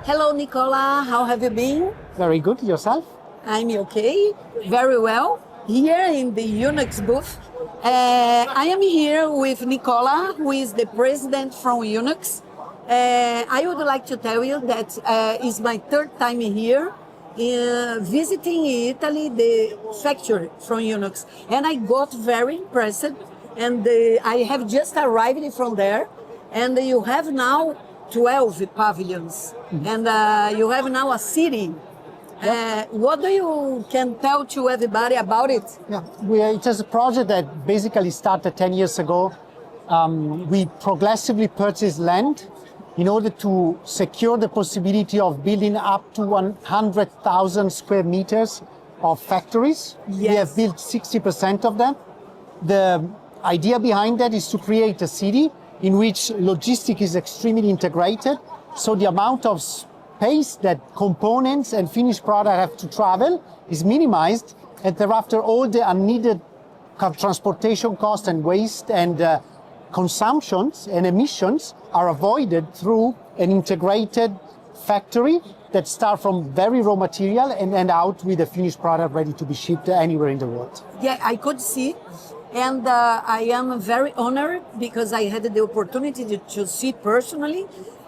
Hello, Nicola. How have you been? Very good. Yourself? I'm okay. Very well. Here in the Unix booth. I am here with Nicola, who is the president from Unix. I would like to tell you that it's my third time here visiting Italy, the factory from Unix. And I got very impressed. And I have just arrived from there. And you have now 12 pavilions. And you have now a city. What do you can tell to everybody about it? Yeah, it is a project that basically started 10 years ago. We progressively purchased land in order to secure the possibility of building up to 100,000 square meters of factories. Yes. We have built 60% of them. The idea behind that is to create a city in which logistics is extremely integrated. So the amount of space that components and finished product have to travel is minimized, and thereafter all the unneeded transportation costs and waste and consumptions and emissions are avoided through an integrated factory that start from very raw material and end out with a finished product ready to be shipped anywhere in the world. Yeah, I could see. And I am very honored because I had the opportunity to see personally.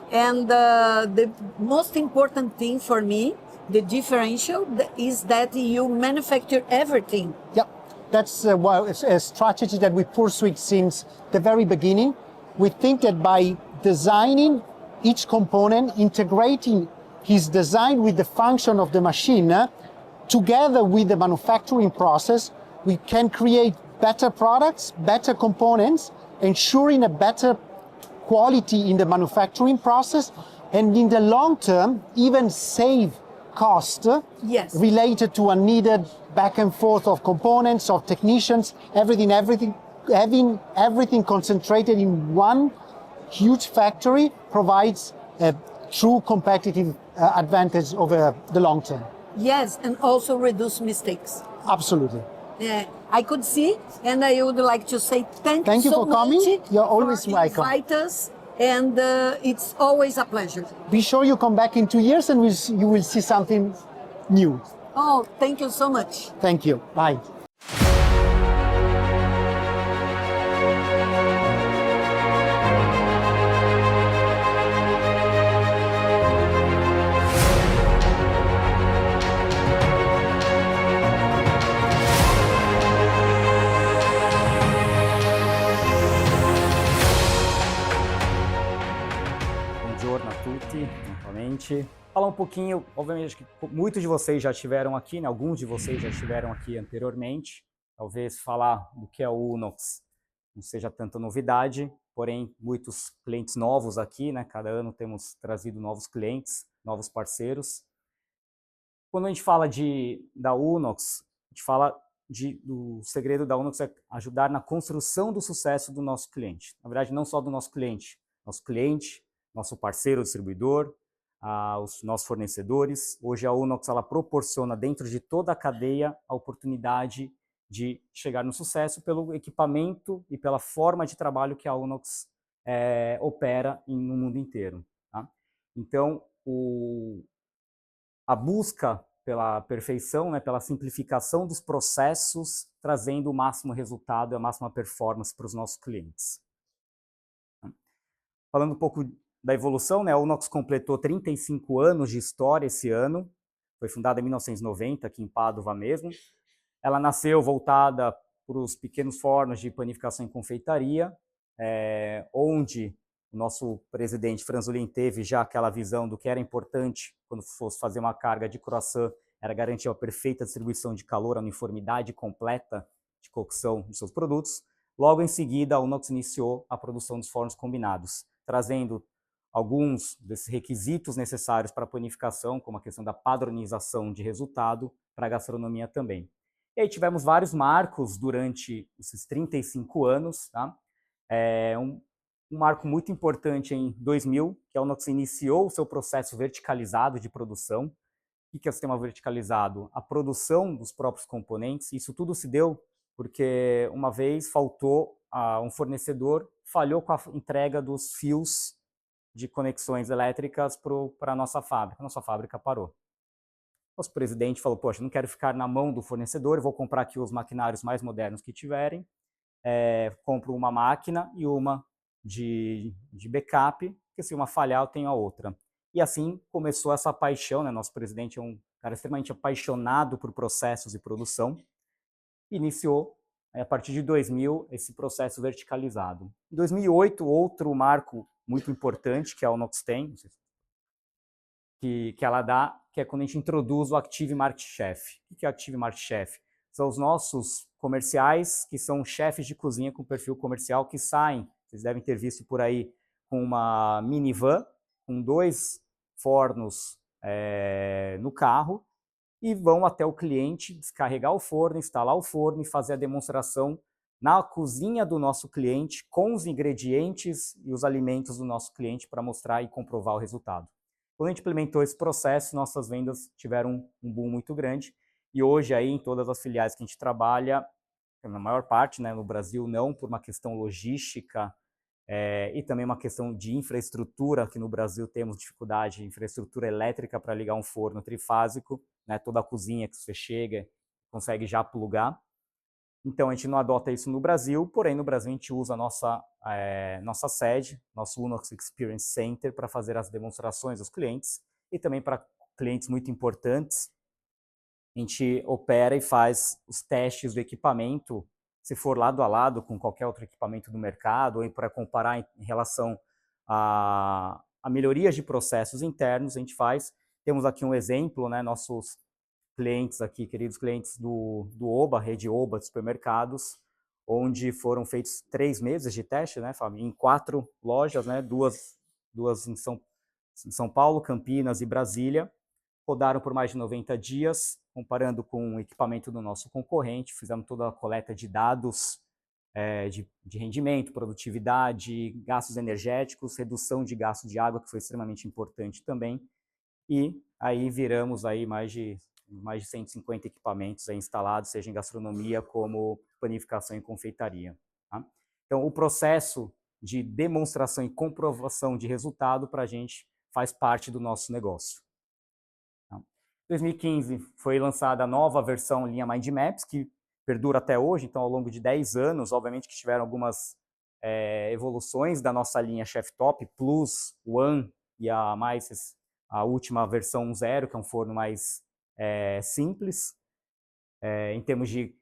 And the most important thing for me, the differential, is that you manufacture everything. Yep, that's a strategy that we pursued since the very beginning. We think that by designing each component, integrating his design with the function of the machine, together with the manufacturing process, we can create better products, better components, ensuring a better quality in the manufacturing process, and in the long term, even save cost related to unneeded back and forth of components, of technicians, everything, having everything concentrated in one huge factory provides a true competitive advantage over the long term. Yes, and also reduce mistakes. Absolutely. I could see, and I would like to say thank you so for coming. much. You're always for welcome. Invite us, and it's always a pleasure. Be sure you come back in 2 years and you will see something new. Oh, thank you so much. Thank you. Bye. Buongiorno a tutti, novamente. Falar um pouquinho, obviamente, acho que muitos de vocês já estiveram aqui, né? Alguns de vocês já estiveram aqui anteriormente. Talvez falar do que é o Unox não seja tanta novidade, porém, muitos clientes novos aqui, né? Cada ano temos trazido novos clientes, novos parceiros. Quando a gente fala da Unox, a gente fala do segredo da Unox é ajudar na construção do sucesso do nosso cliente. Na verdade, não só do nosso cliente, nosso parceiro distribuidor, os nossos fornecedores. Hoje a Unox ela proporciona dentro de toda a cadeia a oportunidade de chegar no sucesso pelo equipamento e pela forma de trabalho que a Unox opera no mundo inteiro. Tá? Então, a busca pela perfeição, né, pela simplificação dos processos, trazendo o máximo resultado e a máxima performance para os nossos clientes. Falando um pouco da evolução, né, a Unox completou 35 anos de história esse ano, foi fundada em 1990, aqui em Padova mesmo. Ela nasceu voltada para os pequenos fornos de panificação e confeitaria, onde o nosso presidente Franzolin teve já aquela visão do que era importante quando fosse fazer uma carga de croissant, era garantir a perfeita distribuição de calor, a uniformidade completa de cocção dos seus produtos. Logo em seguida, a Unox iniciou a produção dos fornos combinados, trazendo alguns desses requisitos necessários para a panificação, como a questão da padronização de resultado, para a gastronomia também. E aí tivemos vários marcos durante esses 35 anos, tá? Um marco muito importante em 2000, que a Unox iniciou o seu processo verticalizado de produção. O que é o sistema verticalizado? A produção dos próprios componentes. Isso tudo se deu porque uma vez faltou um fornecedor, falhou com a entrega dos fios de conexões elétricas para a nossa fábrica. Nossa fábrica parou. Nosso presidente falou, poxa, não quero ficar na mão do fornecedor, vou comprar aqui os maquinários mais modernos que tiverem, compro uma máquina e uma de backup, porque se uma falhar eu tenho a outra. E assim começou essa paixão, né? Nosso presidente é um cara extremamente apaixonado por processos e produção, iniciou, a partir de 2000, esse processo verticalizado. Em 2008, outro marco muito importante, que a Unox tem, que ela dá, que é quando a gente introduz o Active Market Chef. O que é Active Market Chef? São os nossos comerciais, que são chefes de cozinha com perfil comercial, que saem, vocês devem ter visto por aí, com uma minivan, com 2 fornos no carro, e vão até o cliente descarregar o forno, instalar o forno e fazer a demonstração na cozinha do nosso cliente, com os ingredientes e os alimentos do nosso cliente para mostrar e comprovar o resultado. Quando a gente implementou esse processo, nossas vendas tiveram um boom muito grande, e hoje aí em todas as filiais que a gente trabalha, na maior parte, né, no Brasil não, por uma questão logística e também uma questão de infraestrutura, que no Brasil temos dificuldade de infraestrutura elétrica para ligar um forno trifásico, né, toda a cozinha que você chega consegue já plugar. Então a gente não adota isso no Brasil, porém no Brasil a gente usa a nossa sede, nosso Unox Experience Center, para fazer as demonstrações aos clientes e também para clientes muito importantes. A gente opera e faz os testes do equipamento, se for lado a lado com qualquer outro equipamento do mercado, ou para comparar em relação a melhorias de processos internos, a gente faz. Temos aqui um exemplo, né, nossos clientes aqui, queridos clientes do Oba, rede Oba de supermercados, onde foram feitos 3 meses de teste, né, Fábio, em 4 lojas, né, duas em São Paulo, Campinas e Brasília, rodaram por mais de 90 dias, comparando com o equipamento do nosso concorrente, fizemos toda a coleta de dados de rendimento, produtividade, gastos energéticos, redução de gasto de água, que foi extremamente importante também, e aí viramos aí mais de 150 equipamentos aí instalados, seja em gastronomia como panificação e confeitaria. Tá? Então, o processo de demonstração e comprovação de resultado para a gente faz parte do nosso negócio. Tá? Em 2015 foi lançada a nova versão linha Mind Maps, que perdura até hoje, então ao longo de 10 anos, obviamente que tiveram algumas evoluções da nossa linha Chef Top, Plus, One e a última versão 0, que é um forno mais simples, em termos de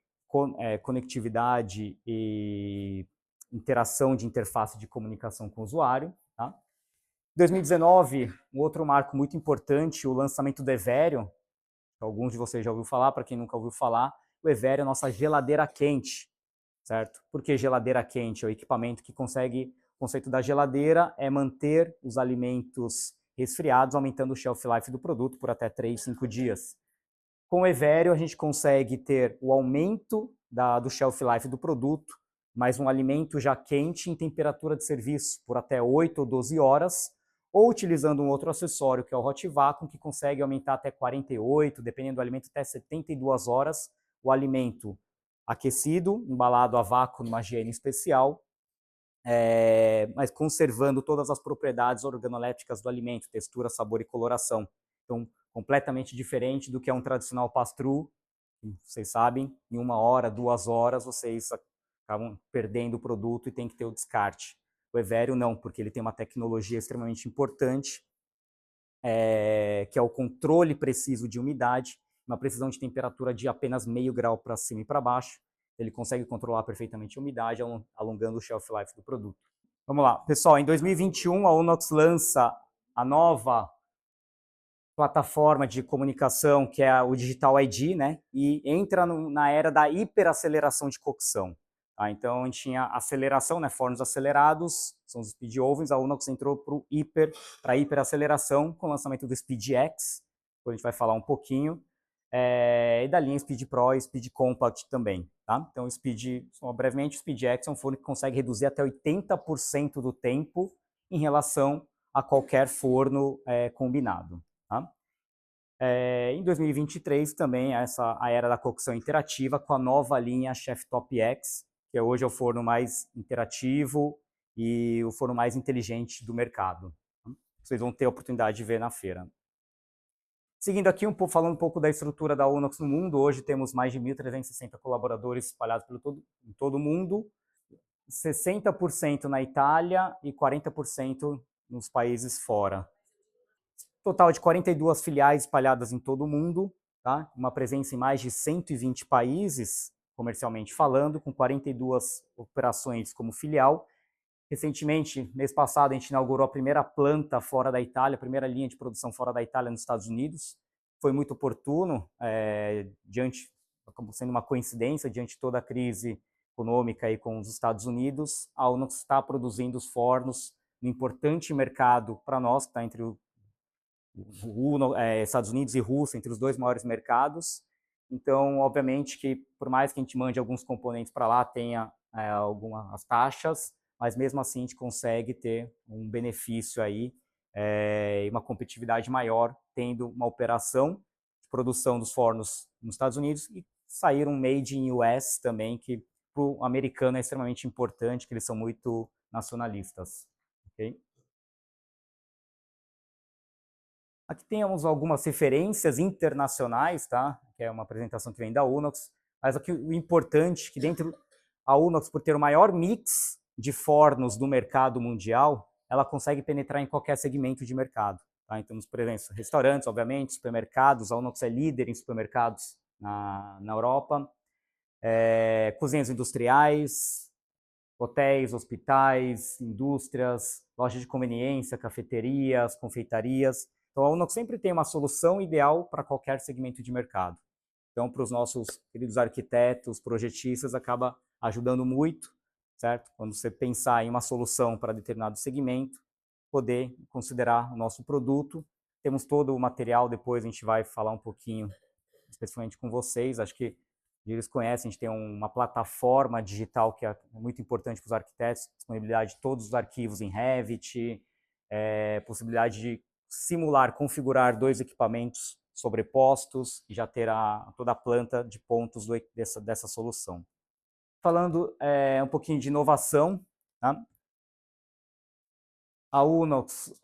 conectividade e interação de interface de comunicação com o usuário. Tá? Em 2019, um outro marco muito importante, o lançamento do Evério, que alguns de vocês já ouviram falar, para quem nunca ouviu falar, o Evério é a nossa geladeira quente, certo? Por que geladeira quente? É o equipamento que consegue, o conceito da geladeira é manter os alimentos resfriados, aumentando o shelf life do produto por até 3, 5 dias. Com o Evério, a gente consegue ter o aumento do shelf life do produto, mas um alimento já quente em temperatura de serviço por até 8 ou 12 horas, ou utilizando um outro acessório, que é o Hot Vacuum, que consegue aumentar até 48, dependendo do alimento, até 72 horas, o alimento aquecido, embalado a vácuo numa higiene especial, mas conservando todas as propriedades organolépticas do alimento, textura, sabor e coloração. Então, completamente diferente do que é um tradicional pass-through. Vocês sabem, em 1 hora, 2 horas, vocês acabam perdendo o produto e tem que ter o descarte. O Evério não, porque ele tem uma tecnologia extremamente importante, que é o controle preciso de umidade, uma precisão de temperatura de apenas meio grau para cima e para baixo. Ele consegue controlar perfeitamente a umidade, alongando o shelf life do produto. Vamos lá, pessoal, em 2021 a Unox lança a nova plataforma de comunicação, que é o Digital ID, né? E entra na era da hiperaceleração de cocção. Tá? Então, a gente tinha aceleração, né? Fornos acelerados, são os Speed Ovens, a Unox entrou para hiperaceleração com o lançamento do Speed X, que a gente vai falar um pouquinho, e da linha Speed Pro e Speed Compact também. Tá? Então, brevemente, o Speed X é um forno que consegue reduzir até 80% do tempo em relação a qualquer forno combinado. Tá? Em 2023 também a era da cocção interativa com a nova linha Chef Top X, que hoje é o forno mais interativo e o forno mais inteligente do mercado. Tá? vocês vão ter a oportunidade de ver na feira. Seguindo aqui, falando um pouco da estrutura da Unox no mundo, hoje temos mais de 1.360 colaboradores espalhados em todo o mundo, 60% na Itália e 40% nos países fora. Total de 42 filiais espalhadas em todo o mundo, tá? Uma presença em mais de 120 países, comercialmente falando, com 42 operações como filial. Recentemente, mês passado, a gente inaugurou a primeira planta fora da Itália, a primeira linha de produção fora da Itália nos Estados Unidos. Foi muito oportuno, acabou sendo uma coincidência, diante de toda a crise econômica aí com os Estados Unidos, a Unox está produzindo os fornos no importante mercado para nós, que está entre Estados Unidos e Rússia, entre os dois maiores mercados. Então, obviamente que, por mais que a gente mande alguns componentes para lá, tenha algumas taxas, mas mesmo assim a gente consegue ter um benefício aí e uma competitividade maior, tendo uma operação de produção dos fornos nos Estados Unidos e sair um made in US também, que para o americano é extremamente importante, que eles são muito nacionalistas. Okay? Aqui temos algumas referências internacionais, tá? Que é uma apresentação que vem da Unox, mas aqui o importante é que dentro a Unox, por ter o maior mix de fornos do mercado mundial, ela consegue penetrar em qualquer segmento de mercado. Tá? Então, por exemplo, restaurantes, obviamente, supermercados, a Unox é líder em supermercados na Europa, cozinhas industriais, hotéis, hospitais, indústrias, lojas de conveniência, cafeterias, confeitarias. Então, a Unox sempre tem uma solução ideal para qualquer segmento de mercado. Então, para os nossos queridos arquitetos, projetistas, acaba ajudando muito, certo? Quando você pensar em uma solução para determinado segmento, poder considerar o nosso produto. Temos todo o material, depois a gente vai falar um pouquinho, especificamente com vocês, acho que eles conhecem, a gente tem uma plataforma digital que é muito importante para os arquitetos, disponibilidade de todos os arquivos em Revit, possibilidade de simular, configurar 2 equipamentos sobrepostos e já ter toda a planta de pontos dessa solução. Falando um pouquinho de inovação, tá? A Unox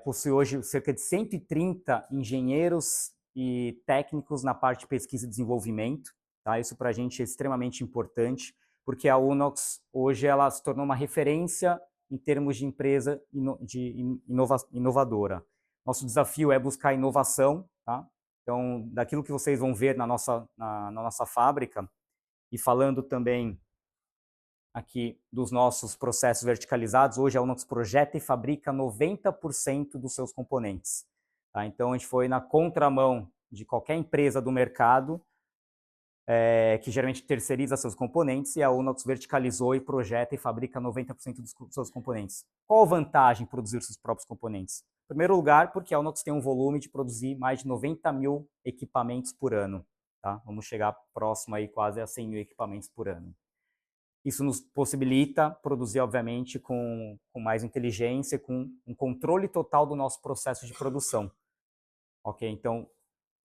possui hoje cerca de 130 engenheiros e técnicos na parte de pesquisa e desenvolvimento. Tá? Isso para a gente é extremamente importante, porque a Unox hoje ela se tornou uma referência em termos de empresa inovadora. Nosso desafio é buscar inovação, tá? Então, daquilo que vocês vão ver na nossa fábrica, e falando também aqui dos nossos processos verticalizados, hoje a Unox projeta e fabrica 90% dos seus componentes. Tá? Então, a gente foi na contramão de qualquer empresa do mercado, que geralmente terceiriza seus componentes, e a Unox verticalizou e projeta e fabrica 90% dos seus componentes. Qual a vantagem em produzir seus próprios componentes? Em primeiro lugar, porque a Unox tem um volume de produzir mais de 90 mil equipamentos por ano. Tá? Vamos chegar próximo aí quase a 100 mil equipamentos por ano. Isso nos possibilita produzir, obviamente, com mais inteligência, com um controle total do nosso processo de produção. Ok? Então,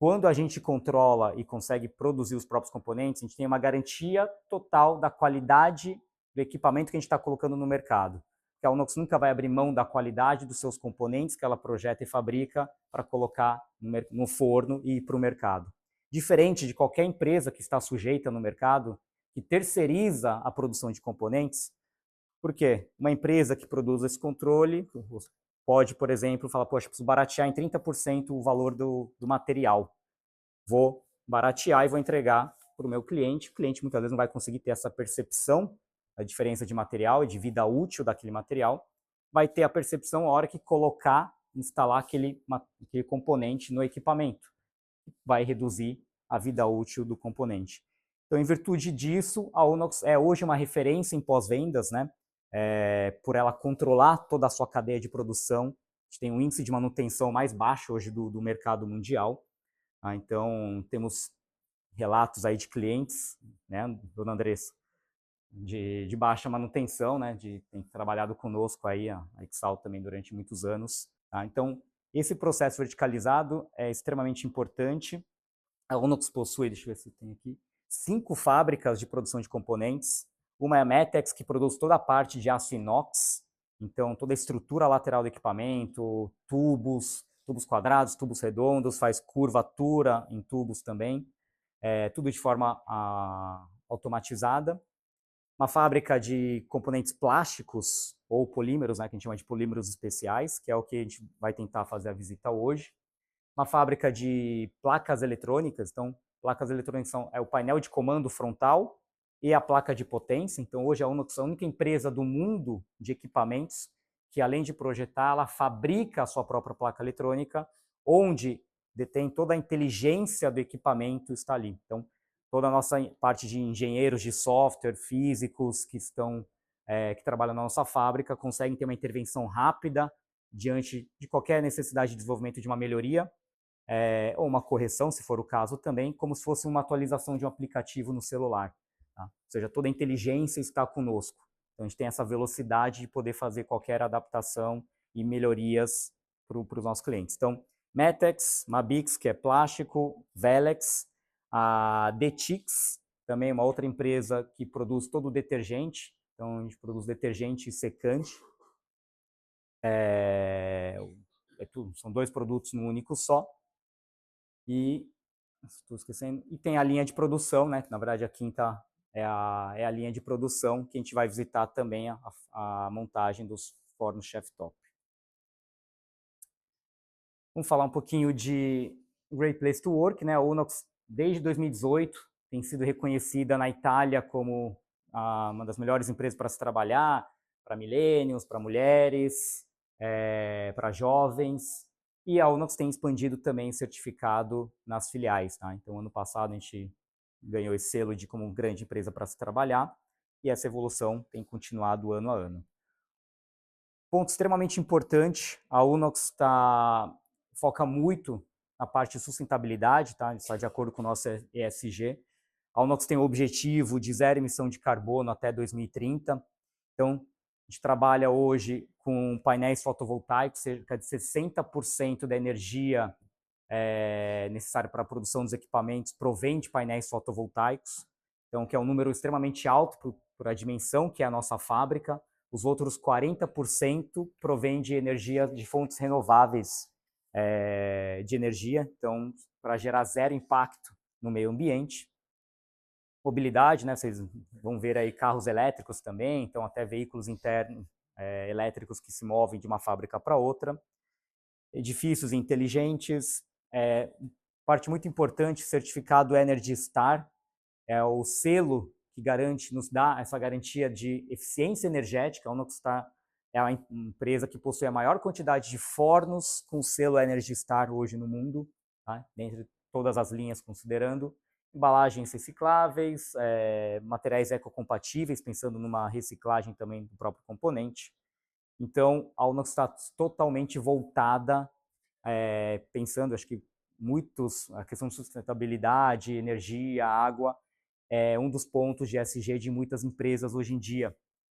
quando a gente controla e consegue produzir os próprios componentes, a gente tem uma garantia total da qualidade do equipamento que a gente está colocando no mercado. Porque a Unox nunca vai abrir mão da qualidade dos seus componentes que ela projeta e fabrica para colocar no forno e ir para o mercado. Diferente de qualquer empresa que está sujeita no mercado, que terceiriza a produção de componentes. Por quê? Uma empresa que produz esse controle pode, por exemplo, falar, poxa, preciso baratear em 30% o valor do material. Vou baratear e vou entregar para o meu cliente. O cliente muitas vezes não vai conseguir ter essa percepção da diferença de material e de vida útil daquele material. Vai ter a percepção a hora que colocar, instalar aquele componente no equipamento. Vai reduzir a vida útil do componente. Então, em virtude disso, a Unox é hoje uma referência em pós-vendas, né? Por ela controlar toda a sua cadeia de produção. A gente tem um índice de manutenção mais baixo hoje do mercado mundial. Então, temos relatos aí de clientes, né, dona Andressa, de baixa manutenção, né, tem trabalhado conosco aí, a Exal também durante muitos anos. Tá? Então, esse processo verticalizado é extremamente importante. A Unox possui, deixa eu ver se tem aqui, 5 fábricas de produção de componentes. Uma é a Metex, que produz toda a parte de aço inox. Então, toda a estrutura lateral do equipamento, tubos quadrados, tubos redondos, faz curvatura em tubos também, tudo de forma automatizada. Uma fábrica de componentes plásticos ou polímeros, né, que a gente chama de polímeros especiais, que é o que a gente vai tentar fazer a visita hoje. Uma fábrica de placas eletrônicas, então placas eletrônicas é o painel de comando frontal e a placa de potência. Então hoje a Unox é a única empresa do mundo de equipamentos que, além de projetar, ela fabrica a sua própria placa eletrônica, onde detém toda a inteligência do equipamento está ali. Então toda a nossa parte de engenheiros de software, físicos que trabalham na nossa fábrica conseguem ter uma intervenção rápida diante de qualquer necessidade de desenvolvimento de uma melhoria, ou uma correção, se for o caso também, como se fosse uma atualização de um aplicativo no celular. Tá? Ou seja, toda a inteligência está conosco. Então a gente tem essa velocidade de poder fazer qualquer adaptação e melhorias para os nossos clientes. Então, Metex, Mabix, que é plástico, Velex, a Detix, também uma outra empresa que produz todo o detergente. Então a gente produz detergente e secante. São 2 produtos num único só. E estou esquecendo. E tem a linha de produção, né? Que na verdade a quinta é a linha de produção que a gente vai visitar também a montagem dos fornos chef-top. Vamos falar um pouquinho de Great Place to Work, né? A Unox, desde 2018, tem sido reconhecida na Itália como uma das melhores empresas para se trabalhar, para millennials, para mulheres, para jovens. E a Unox tem expandido também certificado nas filiais. Tá? Então, ano passado, a gente ganhou esse selo de como grande empresa para se trabalhar, e essa evolução tem continuado ano a ano. Ponto extremamente importante, a Unox foca muito na parte de sustentabilidade, tá? Está de acordo com o nosso ESG. A Unox tem o objetivo de 0 emissão de carbono até 2030. Então, a gente trabalha hoje com painéis fotovoltaicos, cerca de 60% da energia necessária para a produção dos equipamentos provém de painéis fotovoltaicos, então que é um número extremamente alto por a dimensão que é a nossa fábrica. Os outros 40% provém de energia de fontes renováveis de energia, então para gerar 0 impacto no meio ambiente. Mobilidade, né? Vocês vão ver aí carros elétricos também, então até veículos internos elétricos que se movem de uma fábrica para outra. Edifícios inteligentes, parte muito importante, certificado Energy Star, é o selo que nos dá essa garantia de eficiência energética. A Unox é a empresa que possui a maior quantidade de fornos com selo Energy Star hoje no mundo, tá? Dentre todas as linhas considerando. Embalagens recicláveis, materiais ecocompatíveis, pensando numa reciclagem também do próprio componente. Então, a Unox está totalmente voltada, pensando, acho que a questão de sustentabilidade, energia, água, é um dos pontos de ESG de muitas empresas hoje em dia.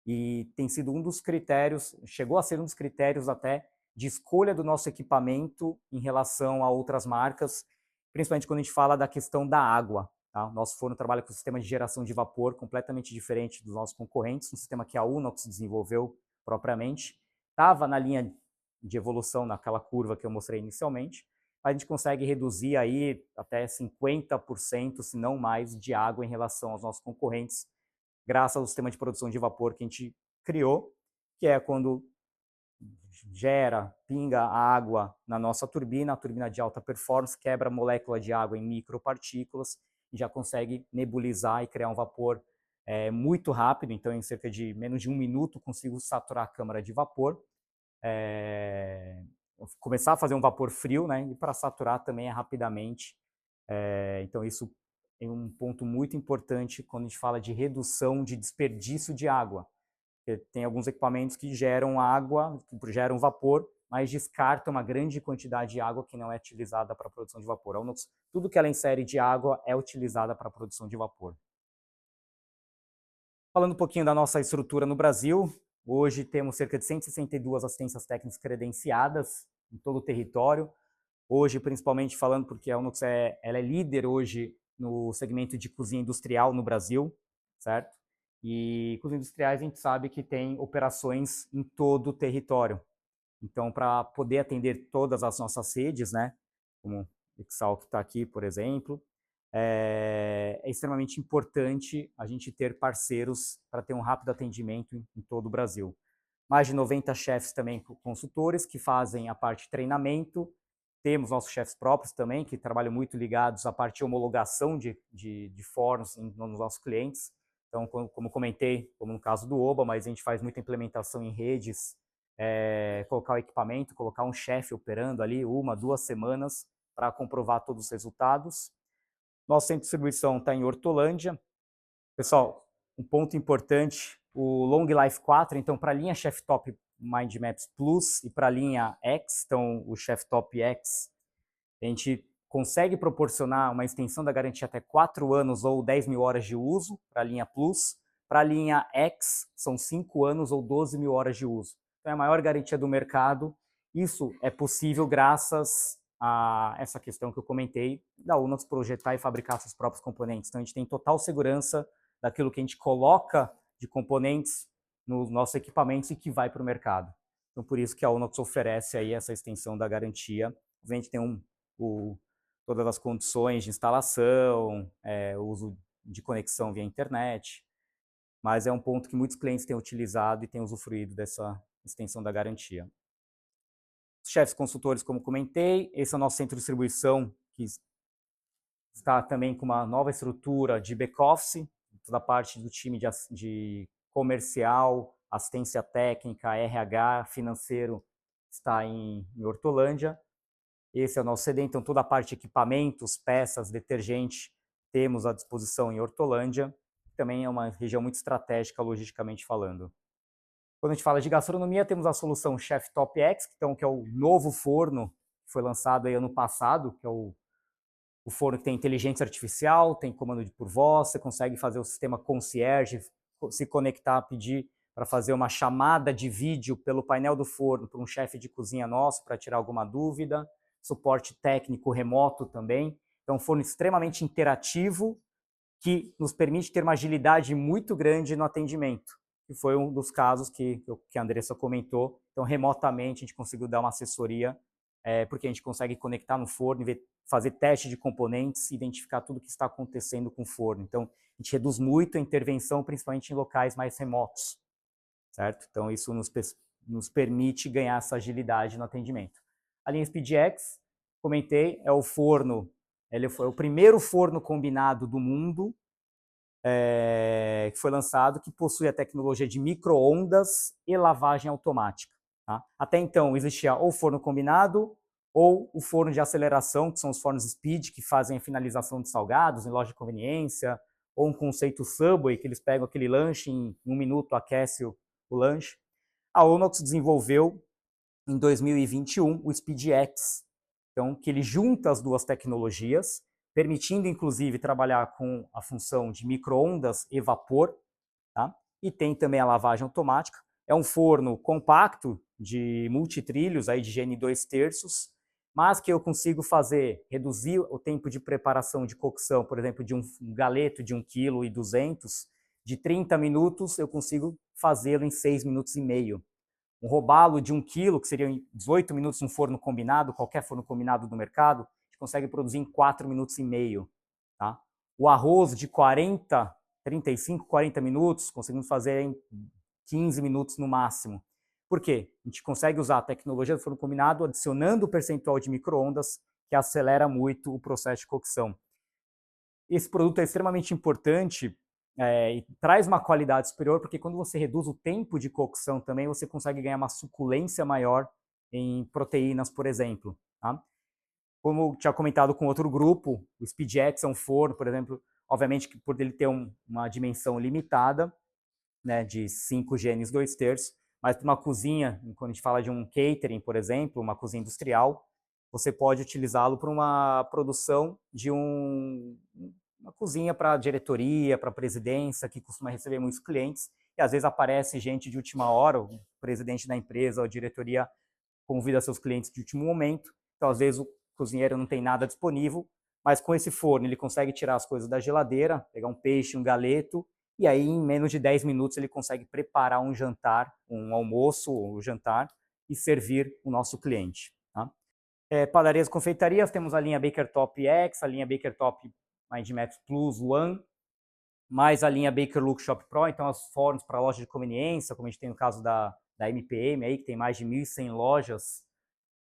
E tem sido um dos critérios, chegou a ser um dos critérios até de escolha do nosso equipamento em relação a outras marcas, principalmente quando a gente fala da questão da água. Tá? O nosso forno trabalha com um sistema de geração de vapor completamente diferente dos nossos concorrentes, um sistema que a Unox desenvolveu propriamente. Estava na linha de evolução, naquela curva que eu mostrei inicialmente, a gente consegue reduzir aí até 50%, se não mais, de água em relação aos nossos concorrentes, graças ao sistema de produção de vapor que a gente criou, que é quando pinga a água na nossa turbina, a turbina de alta performance quebra a molécula de água em micropartículas e já consegue nebulizar e criar um vapor muito rápido. Então, em cerca de menos de 1 minuto, consigo saturar a câmara de vapor, começar a fazer um vapor frio, né? E para saturar também rapidamente. Então, isso é um ponto muito importante quando a gente fala de redução de desperdício de água. Tem alguns equipamentos que geram água, que geram vapor, mas descartam uma grande quantidade de água que não é utilizada para a produção de vapor. Tudo que ela insere de água é utilizada para a produção de vapor. Falando um pouquinho da nossa estrutura no Brasil, hoje temos cerca de 162 assistências técnicas credenciadas em todo o território. Hoje, principalmente falando porque a Unox ela é líder hoje no segmento de cozinha industrial no Brasil, certo? E com os industriais a gente sabe que tem operações em todo o território. Então, para poder atender todas as nossas redes, né, como o Exal que está aqui, por exemplo, é extremamente importante a gente ter parceiros para ter um rápido atendimento em todo o Brasil. Mais de 90 chefes também consultores que fazem a parte de treinamento. Temos nossos chefes próprios também, que trabalham muito ligados à parte de homologação de fornos nos nossos clientes. Então, como comentei, como no caso do Oba, mas a gente faz muita implementação em redes, colocar o equipamento, colocar um chefe operando ali 1, 2 semanas para comprovar todos os resultados. Nosso centro de distribuição está em Hortolândia. Pessoal, um ponto importante, o Long Life 4, então para a linha Chef Top Mind Maps Plus e para a linha X, então o Chef Top X, a gente consegue proporcionar uma extensão da garantia até 4 anos ou 10 mil horas de uso para a linha Plus. Para a linha X, são 5 anos ou 12 mil horas de uso. Então é a maior garantia do mercado. Isso é possível graças a essa questão que eu comentei, da Unox projetar e fabricar seus próprios componentes. Então a gente tem total segurança daquilo que a gente coloca de componentes nos nossos equipamentos e que vai para o mercado. Então por isso que a Unox oferece aí essa extensão da garantia. A gente tem todas as condições de instalação, o uso de conexão via internet, mas é um ponto que muitos clientes têm utilizado e têm usufruído dessa extensão da garantia. Os chefes consultores, como comentei, esse é o nosso centro de distribuição, que está também com uma nova estrutura de back-office, toda a parte do time de comercial, assistência técnica, RH, financeiro, está em Hortolândia. Esse é o nosso CD, então toda a parte de equipamentos, peças, detergente, temos à disposição em Hortolândia. Também é uma região muito estratégica, logisticamente falando. Quando a gente fala de gastronomia, temos a solução Chef Top X, então, que é o novo forno que foi lançado aí ano passado, que é o forno que tem inteligência artificial, tem comando por voz, você consegue fazer o sistema concierge, se conectar, pedir para fazer uma chamada de vídeo pelo painel do forno para um chefe de cozinha nosso para tirar alguma dúvida, suporte técnico remoto também. Então, um forno extremamente interativo que nos permite ter uma agilidade muito grande no atendimento, que foi um dos casos que a Andressa comentou. Então, remotamente, a gente conseguiu dar uma assessoria, porque a gente consegue conectar no forno, fazer teste de componentes, identificar tudo o que está acontecendo com o forno. Então, a gente reduz muito a intervenção, principalmente em locais mais remotos, certo? Então, isso nos permite ganhar essa agilidade no atendimento. A linha SpeedX, comentei, é o forno, ele foi o primeiro forno combinado do mundo, que foi lançado, que possui a tecnologia de micro-ondas e lavagem automática. Tá? Até então, existia ou forno combinado ou o forno de aceleração, que são os fornos Speed, que fazem a finalização de salgados em loja de conveniência, ou um conceito Subway, que eles pegam aquele lanche em 1 minuto, aquece o lanche. A Unox desenvolveu em 2021 o SpeedX, então, que ele junta as duas tecnologias, permitindo, inclusive, trabalhar com a função de micro-ondas e vapor, tá? E tem também a lavagem automática. É um forno compacto, de multitrilhos, aí de GN 2/3, mas que eu consigo reduzir o tempo de preparação de cocção, por exemplo, de um galeto de 1,2 kg, de 30 minutos, eu consigo fazê-lo em 6 minutos e meio. Um robalo de 1 kg, que seria em 18 minutos um forno combinado, qualquer forno combinado do mercado, a gente consegue produzir em 4 minutos e meio. Tá? O arroz de 35, 40 minutos, conseguimos fazer em 15 minutos no máximo. Por quê? A gente consegue usar a tecnologia do forno combinado, adicionando o percentual de micro-ondas, que acelera muito o processo de cocção. Esse produto é extremamente importante e traz uma qualidade superior, porque quando você reduz o tempo de cocção também, você consegue ganhar uma suculência maior em proteínas, por exemplo. Tá? Como eu tinha comentado com outro grupo, o SpeedX é um forno, por exemplo, obviamente que por ele ter uma dimensão limitada, né, de 5 genes 2/3, mas para uma cozinha, quando a gente fala de um catering, por exemplo, uma cozinha industrial, você pode utilizá-lo para uma produção de uma cozinha para diretoria, para presidência, que costuma receber muitos clientes, e às vezes aparece gente de última hora, o presidente da empresa ou a diretoria convida seus clientes de último momento, então às vezes o cozinheiro não tem nada disponível, mas com esse forno ele consegue tirar as coisas da geladeira, pegar um peixe, um galeto, e aí em menos de 10 minutos ele consegue preparar um jantar, um almoço ou um jantar e servir o nosso cliente. Tá? Padarias e confeitarias, temos a linha Baker Top X, a linha Baker Top Mindmax Plus One, mais a linha Baker Look Shop Pro, então os fornos para loja de conveniência, como a gente tem no caso da MPM, aí, que tem mais de 1.100 lojas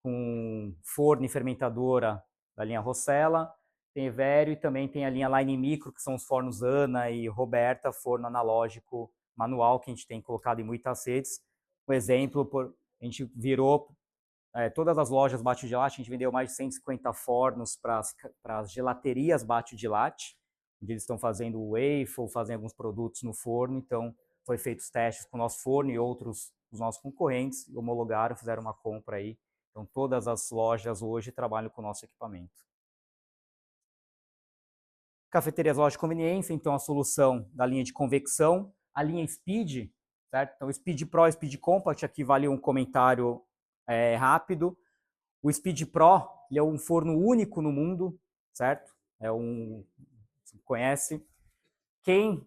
com forno e fermentadora da linha Rossella, tem Evério e também tem a linha Line Micro, que são os fornos Ana e Roberta, forno analógico manual que a gente tem colocado em muitas redes. Um exemplo, a gente virou todas as lojas Bate de Latte, a gente vendeu mais de 150 fornos para as gelaterias Bate de Latte, onde eles estão fazendo waffle, fazem alguns produtos no forno, então foi feitos testes com o nosso forno e outros dos nossos concorrentes, homologaram, fizeram uma compra aí. Então todas as lojas hoje trabalham com o nosso equipamento. Cafeterias, loja de conveniência, então a solução da linha de convecção, a linha Speed, certo? Então Speed Pro e Speed Compact, aqui vale um comentário rápido. O Speed Pro, ele é um forno único no mundo, certo? Você conhece. Quem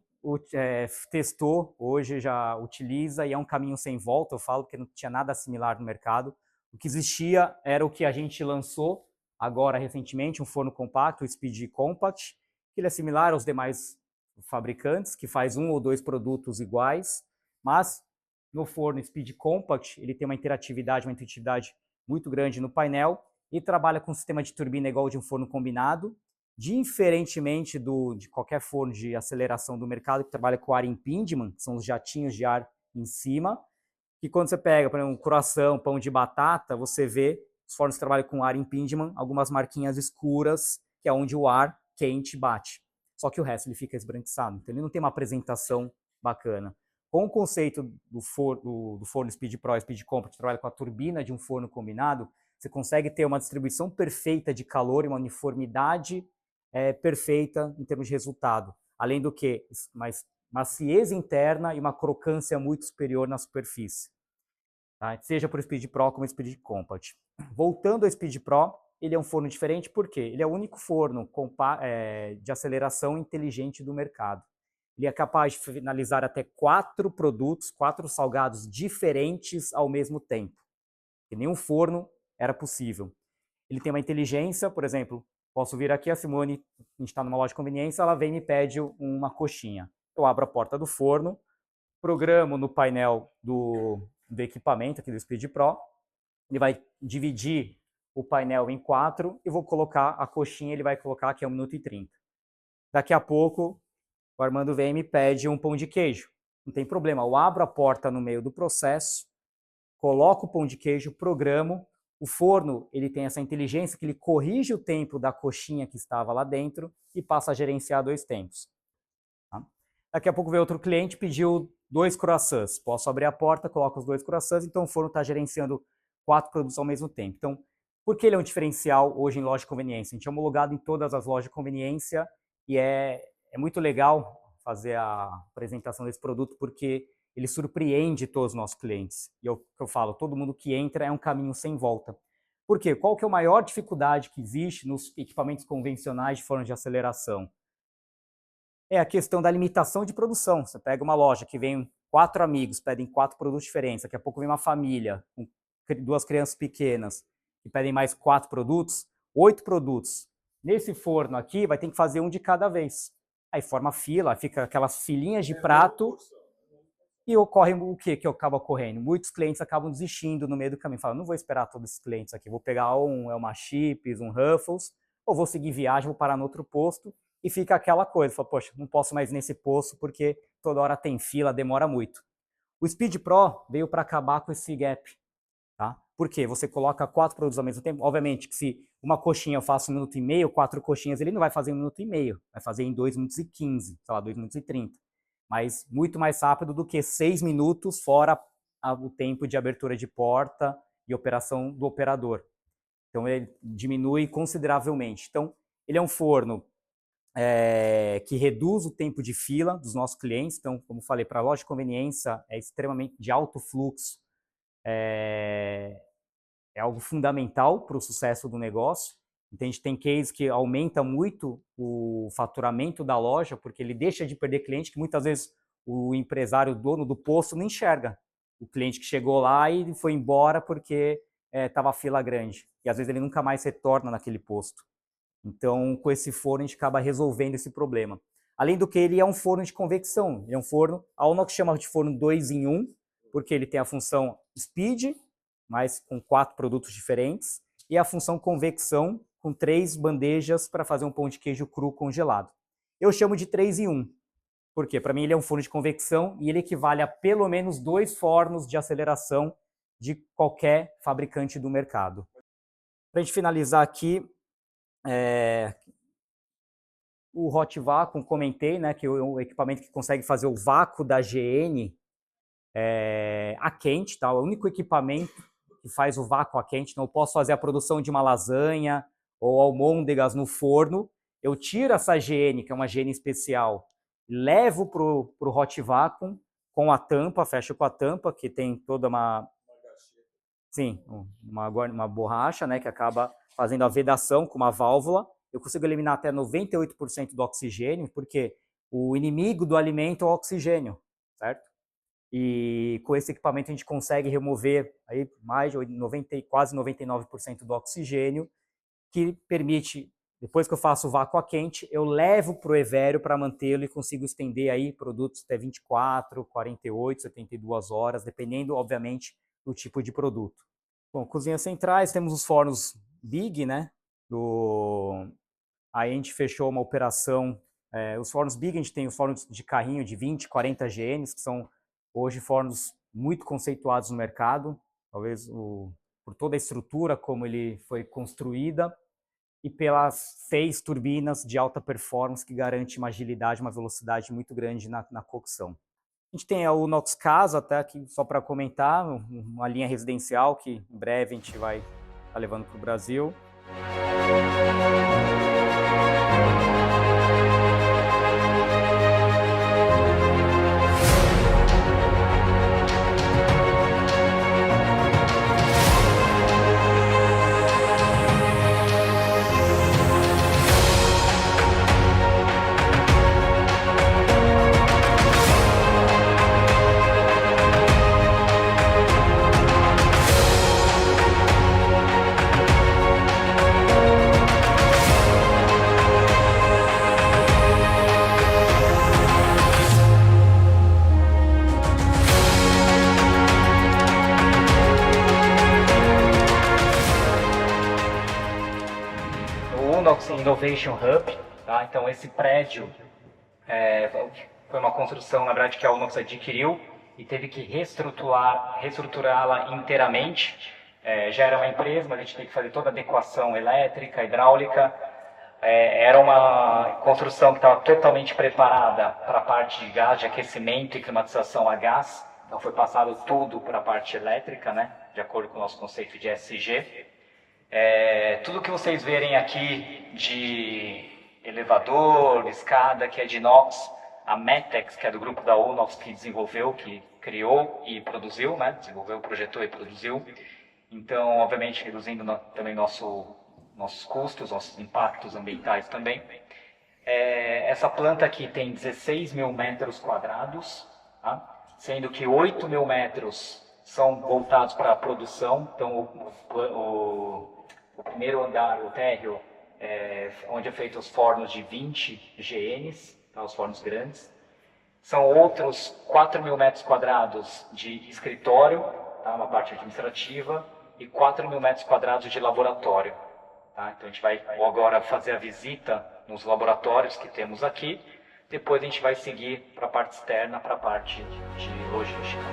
testou hoje já utiliza e é um caminho sem volta, eu falo, porque não tinha nada similar no mercado. O que existia era o que a gente lançou agora recentemente, um forno compacto, o Speed Compact, que ele é similar aos demais fabricantes, que faz um ou dois produtos iguais, mas no forno Speed Compact ele tem uma interatividade, uma intuitividade muito grande no painel e trabalha com um sistema de turbina igual de um forno combinado, diferentemente de qualquer forno de aceleração do mercado que trabalha com ar impingement, que são os jatinhos de ar em cima, que quando você pega, por exemplo, um croissant, pão de batata, você vê os fornos que trabalham com ar impingement, algumas marquinhas escuras, que é onde o ar quente bate. Só que o resto ele fica esbranquiçado, então ele não tem uma apresentação bacana. Com o conceito do forno Speed Pro e Speed Compact, que trabalha com a turbina de um forno combinado, você consegue ter uma distribuição perfeita de calor e uma uniformidade perfeita em termos de resultado. Além do que, maciez interna e uma crocância muito superior na superfície. Tá? Seja por Speed Pro como Speed Compact. Voltando ao Speed Pro, ele é um forno diferente porque ele é o único forno de aceleração inteligente do mercado. Ele é capaz de finalizar até 4 produtos, 4 salgados diferentes ao mesmo tempo. Que nenhum forno era possível. Ele tem uma inteligência, por exemplo, posso vir aqui, a Simone, a gente está numa loja de conveniência, ela vem e me pede uma coxinha. Eu abro a porta do forno, programo no painel do equipamento, aqui do Speed Pro, ele vai dividir o painel em 4 e vou colocar a coxinha, ele vai colocar aqui a 1 minuto e 30. Daqui a pouco, o Armando vem e me pede um pão de queijo. Não tem problema, eu abro a porta no meio do processo, coloco o pão de queijo, programo. O forno ele tem essa inteligência que ele corrige o tempo da coxinha que estava lá dentro e passa a gerenciar 2 tempos. Tá? Daqui a pouco veio outro cliente, pediu 2 croissants. Posso abrir a porta, coloco os 2 croissants, então o forno está gerenciando 4 produtos ao mesmo tempo. Então, por que ele é um diferencial hoje em loja de conveniência? A gente é homologado em todas as lojas de conveniência e é muito legal fazer a apresentação desse produto porque ele surpreende todos os nossos clientes. E eu falo, todo mundo que entra é um caminho sem volta. Por quê? Qual que é a maior dificuldade que existe nos equipamentos convencionais de forno de aceleração? É a questão da limitação de produção. Você pega uma loja que vem 4 amigos, pedem 4 produtos diferentes, daqui a pouco vem uma família com 2 crianças pequenas que pedem mais 4 produtos, 8 produtos. Nesse forno aqui vai ter que fazer um de cada vez. Aí forma fila, fica aquelas filinhas de prato. E ocorre o que acaba ocorrendo? Muitos clientes acabam desistindo no meio do caminho. Falam, não vou esperar todos esses clientes aqui, vou pegar um Elma Chips, um Ruffles, ou vou seguir viagem, vou parar no outro posto, e fica aquela coisa, fala, poxa, não posso mais ir nesse posto porque toda hora tem fila, demora muito. O Speed Pro veio para acabar com esse gap. Tá? Por quê? Você coloca 4 produtos ao mesmo tempo. Obviamente que se uma coxinha eu faço 1 minuto e meio, 4 coxinhas ele não vai fazer em 1 minuto e meio, vai fazer em 2 minutos e 15, sei lá, 2 minutos e 30. Mas muito mais rápido do que 6 minutos fora o tempo de abertura de porta e operação do operador. Então ele diminui consideravelmente. Então ele é um forno que reduz o tempo de fila dos nossos clientes. Então, como falei, para a loja de conveniência é extremamente de alto fluxo, é algo fundamental para o sucesso do negócio. Então, a gente tem case que aumenta muito o faturamento da loja, porque ele deixa de perder cliente, que muitas vezes o empresário, o dono do posto, não enxerga o cliente que chegou lá e foi embora porque estava a fila grande. E às vezes ele nunca mais retorna naquele posto. Então, com esse forno, a gente acaba resolvendo esse problema. Além do que, ele é um forno de convecção. Ele é um forno, a Unox chama de forno 2 em 1, porque ele tem a função speed, mas com 4 produtos diferentes, e a função convecção, com 3 bandejas para fazer um pão de queijo cru congelado. Eu chamo de 3 em 1. Por quê? Para mim, ele é um forno de convecção e ele equivale a pelo menos 2 fornos de aceleração de qualquer fabricante do mercado. Para a gente finalizar aqui, o Hot Vacuum, comentei, né, que é um equipamento que consegue fazer o vácuo da GN a quente, tá? É o único equipamento que faz o vácuo a quente. Não eu posso fazer a produção de uma lasanha ou almôndegas no forno. Eu tiro essa GN, que é uma GN especial, levo para o Hot Vacuum com a tampa, fecho com a tampa, que tem toda uma... Sim, uma borracha, né, que acaba fazendo a vedação com uma válvula. Eu consigo eliminar até 98% do oxigênio, porque o inimigo do alimento é o oxigênio, certo? E com esse equipamento a gente consegue remover aí mais de quase 99% do oxigênio, que permite, depois que eu faço o vácuo a quente, eu levo para o Evério para mantê-lo e consigo estender aí produtos até 24, 48, 72 horas, dependendo, obviamente, do tipo de produto. Bom, cozinhas centrais, temos os fornos Big, né? Aí a gente fechou uma operação, os fornos Big, a gente tem os fornos de carrinho de 20, 40 GNs, que são hoje fornos muito conceituados no mercado, talvez por toda a estrutura como ele foi construída e pelas 6 turbinas de alta performance que garante uma agilidade, uma velocidade muito grande na cocção. A gente tem a Unox Casa, até aqui só para comentar, uma linha residencial que em breve a gente vai estar levando para o Brasil. Unox Innovation Hub, tá? Então esse prédio foi uma construção, na verdade, que a Unox adquiriu e teve que reestruturá-la inteiramente. Já era uma empresa, mas a gente teve que fazer toda a adequação elétrica, hidráulica. Era uma construção que estava totalmente preparada para a parte de gás, de aquecimento e climatização a gás. Então foi passado tudo para a parte elétrica, né? De acordo com o nosso conceito de ESG. Tudo que vocês verem aqui de elevador, escada, que é de inox, a Metex, que é do grupo da Unox, que desenvolveu, que criou e produziu, né? Desenvolveu, projetou e produziu. Então, obviamente, reduzindo também nossos custos, nossos impactos ambientais também. Essa planta aqui tem 16 mil metros quadrados, tá? Sendo que 8 mil metros são voltados para a produção. Então, o primeiro andar, o térreo, onde é feito os fornos de 20 GNs, tá, os fornos grandes. São outros 4 mil metros quadrados de escritório, tá, uma parte administrativa, e 4 mil metros quadrados de laboratório. Tá? Então a gente vai agora fazer a visita nos laboratórios que temos aqui. Depois a gente vai seguir para a parte externa, para a parte de logística.